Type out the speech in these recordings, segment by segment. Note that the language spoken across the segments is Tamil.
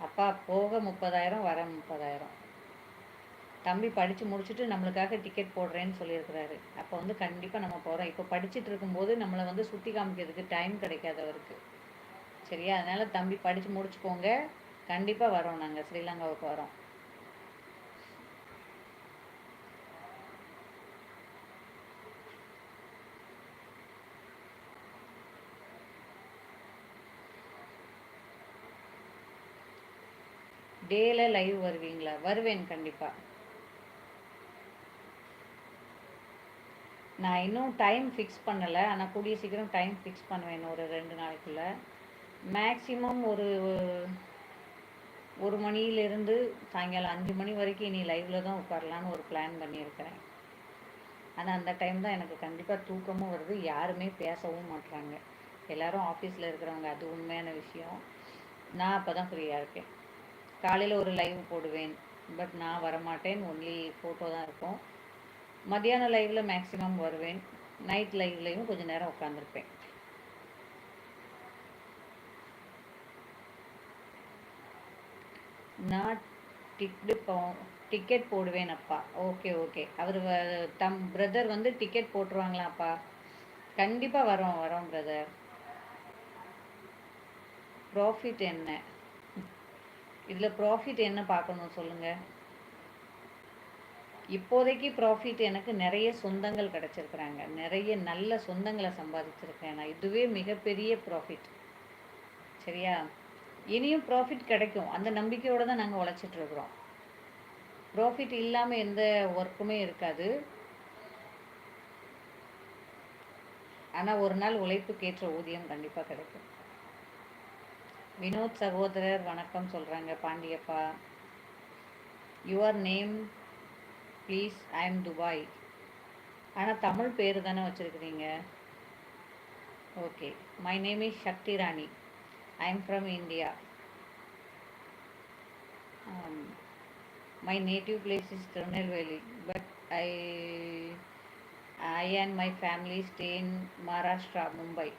அப்பா போக 30,000 வர 30,000. தம்பி படித்து முடிச்சுட்டு நம்மளுக்காக டிக்கெட் போடுறேன்னு சொல்லியிருக்கிறாரு. அப்போ வந்து கண்டிப்பாக நம்ம போகிறோம். இப்போ படிச்சுட்டு இருக்கும்போது நம்மளை வந்து சுற்றி காமிக்கிறதுக்கு டைம் கிடைக்காது அவருக்கு. சரியா? அதனால் தம்பி படித்து முடிச்சுக்கோங்க. கண்டிப்பாக வரோம், நாங்கள் ஸ்ரீலங்காவுக்கு வரோம். டேல லைவ் வருவீங்களா? வருவேன் கண்டிப்பாக. நான் இன்னும் டைம் ஃபிக்ஸ் பண்ணலை, ஆனால் கூடிய சீக்கிரம் டைம் ஃபிக்ஸ் பண்ணுவேன் ஒரு 2 நாளைக்குள்ளே. மேக்ஸிமம் ஒரு 1 மணியிலிருந்து சாயங்காலம் 5 மணி வரைக்கும் இனி லைவில் தான் உட்காரலான்னு ஒரு பிளான் பண்ணியிருக்கிறேன். ஆனால் அந்த டைம் தான் எனக்கு கண்டிப்பாக தூக்கமும் வருது, யாருமே பேசவும் மாட்டுறாங்க. எல்லோரும் ஆஃபீஸில் இருக்கிறவங்க, அது உண்மையான விஷயம். நான் அப்போ தான் ஃப்ரீயாக இருக்கேன். காலையில் ஒரு லைவ் போடுவேன், பட் நான் வரமாட்டேன், ஒன்லி ஃபோட்டோ தான் இருக்கும். மத்தியான லைவில் மேக்ஸிமம் வருவேன், நைட் லைவ்லேயும் கொஞ்சம் நேரம் உட்காந்துருப்பேன். நான் டிக்கெட் போடுவேன் அப்பா. Okay okay. அவர் பிரதர் வந்து டிக்கெட் போட்டுருவாங்களா அப்பா? கண்டிப்பாக வரோம் பிரதர். ப்ராஃபிட் என்ன இதில்? ப்ராஃபிட் என்ன பார்க்கணும் சொல்லுங்கள். இப்போதைக்கு ப்ராஃபிட் எனக்கு நிறைய சொந்தங்கள் கிடச்சிருக்குறாங்க, நிறைய நல்ல சொந்தங்களை சம்பாதிச்சிருக்கேன் நான். இதுவே மிகப்பெரிய ப்ராஃபிட். சரியா? இனியும் ப்ராஃபிட் கிடைக்கும், அந்த நம்பிக்கையோடு தான் நாங்கள் உழைச்சிட்ருக்குறோம். ப்ராஃபிட் இல்லாமல் எந்த ஒர்க்குமே இருக்காது. ஆனால் ஒரு நாள் உழைப்புக்கேற்ற ஊதியம் கண்டிப்பாக கிடைக்கும். வினோத் சகோதரர் வணக்கம் சொல்கிறாங்க Pandiyappa. Your name please? I am Dubai. ஆனால் தமிழ் பேர் தானே வச்சுருக்கிறீங்க. Okay. My name is Shakthi Rani. I am from India. My native place is Tirunelveli, but I and my family stay in Maharashtra, Mumbai.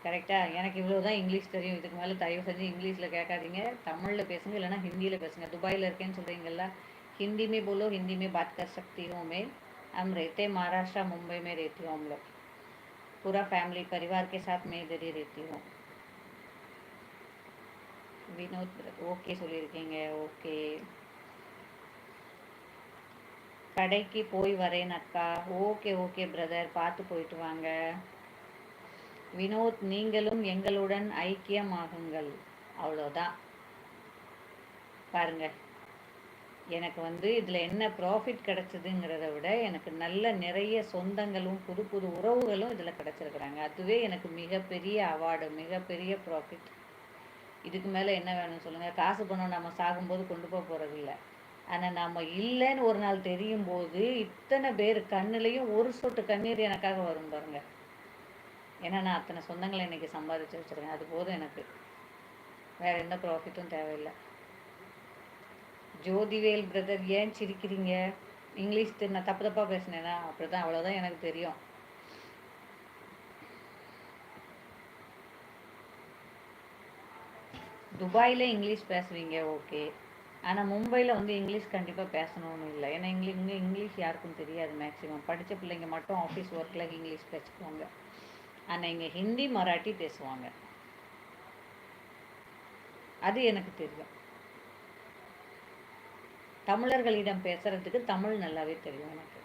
கரெக்டாக? எனக்கு இவ்வளோ தான் இங்கிலீஷ் தெரியும், இதுக்கு மேலே தயவு செஞ்சு இங்கிலீஷில் கேட்காதீங்க, தமிழில் பேசுங்க, இல்லைனா ஹிந்தியில் பேசுங்க. துபாயில் இருக்கேன்னு சொல்கிறீங்களா, हिंदी में बोलो, हिंदी में बात कर सकती हूँ मैं. हम रहते महाराष्ट्र, मुंबई में रहती हूँ हम लोग, पूरा फैमिली परिवार के साथ मैं इधर ही रहती हूँ. வினோத் ஓகே சொல்லியிருக்கீங்க. ஓகே. கடைக்கு போய் வரேன் அக்கா. ஓகே ஓகே பிரதர், பார்த்து போயிட்டு வாங்க. வினோத் நீங்களும் எங்களுடன் ஐக்கியமாகுங்கள். அவ்வளோதான். பாருங்க, எனக்கு வந்து இதில் என்ன ப்ராஃபிட் கிடச்சிதுங்கிறத விட எனக்கு நல்ல நிறைய சொந்தங்களும் புது புது உறவுகளும் இதில் கிடச்சிருக்குறாங்க. அதுவே எனக்கு மிகப்பெரிய அவார்டு, மிகப்பெரிய ப்ராஃபிட். இதுக்கு மேலே என்ன வேணும்னு சொல்லுங்கள்? காசு பணம் நம்ம சாகும்போது கொண்டு போக போகிறது இல்லை. ஆனால் நம்ம இல்லைன்னு ஒரு நாள் தெரியும் போது இத்தனை பேர் கண்ணுலேயும் ஒரு சொட்டு கண்ணீர் எனக்காக வரும் பாருங்க. ஏன்னா நான் அத்தனை சொந்தங்களை இன்றைக்கி சம்பாதிச்சு வச்சுருக்கேன். அது போதும் எனக்கு, வேறு எந்த ப்ராஃபிட்டும் தேவையில்லை. ஜோதிவேல் பிரதர், ஏன் சிரிக்கிறீங்க? இங்கிலீஷ் நான் தப்பு தப்பாக பேசினேன்னா அப்படி தான், அவ்வளோதான் எனக்கு தெரியும். துபாயில் இங்கிலீஷ் பேசுவீங்க, ஓகே. ஆனால் மும்பையில் வந்து இங்கிலீஷ் கண்டிப்பாக பேசணும்னு இல்லை. ஏன்னா இங்கிலீஷ் யாருக்கும் தெரியாது. மேக்ஸிமம் படித்த பிள்ளைங்க மட்டும் ஆஃபீஸ் ஒர்க்கில் இங்கிலீஷ் பேசிக்குவாங்க. ஆனால் இங்கே ஹிந்தி மராட்டி பேசுவாங்க, அது எனக்கு தெரியும். தமிழர்களிடம் பேசுகிறதுக்கு தமிழ் நல்லாவே தெரியும் எனக்கு.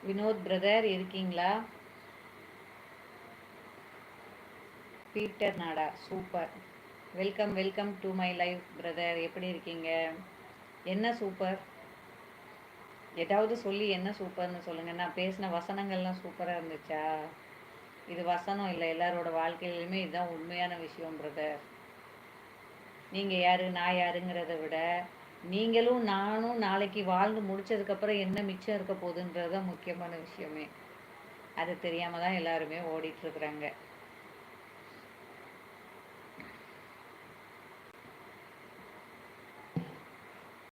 வினோத் பிரதர் இருக்கீங்களா? பீட்டர் நாடா, super. Welcome welcome to my life brother. எப்படி இருக்கீங்க? என்ன சூப்பர்? ஏதாவது சொல்லி என்ன சூப்பர்னு சொல்லுங்கள். நான் பேசின வசனங்கள்லாம் சூப்பராக இருந்துச்சா? இது வசனம் இல்லை, எல்லாரோட வாழ்க்கையிலுமே இதுதான் உண்மையான விஷயம் பிரதர். நீங்கள் யார் நான் யாருங்கிறத விட நீங்களும் நானும் நாளைக்கு வாழ்ந்து முடித்ததுக்கப்புறம் என்ன மிச்சம் இருக்க போகுதுன்றது தான் முக்கியமான விஷயமே. அது தெரியாமல் தான் எல்லாருமே ஓடிட்டுருக்குறாங்க.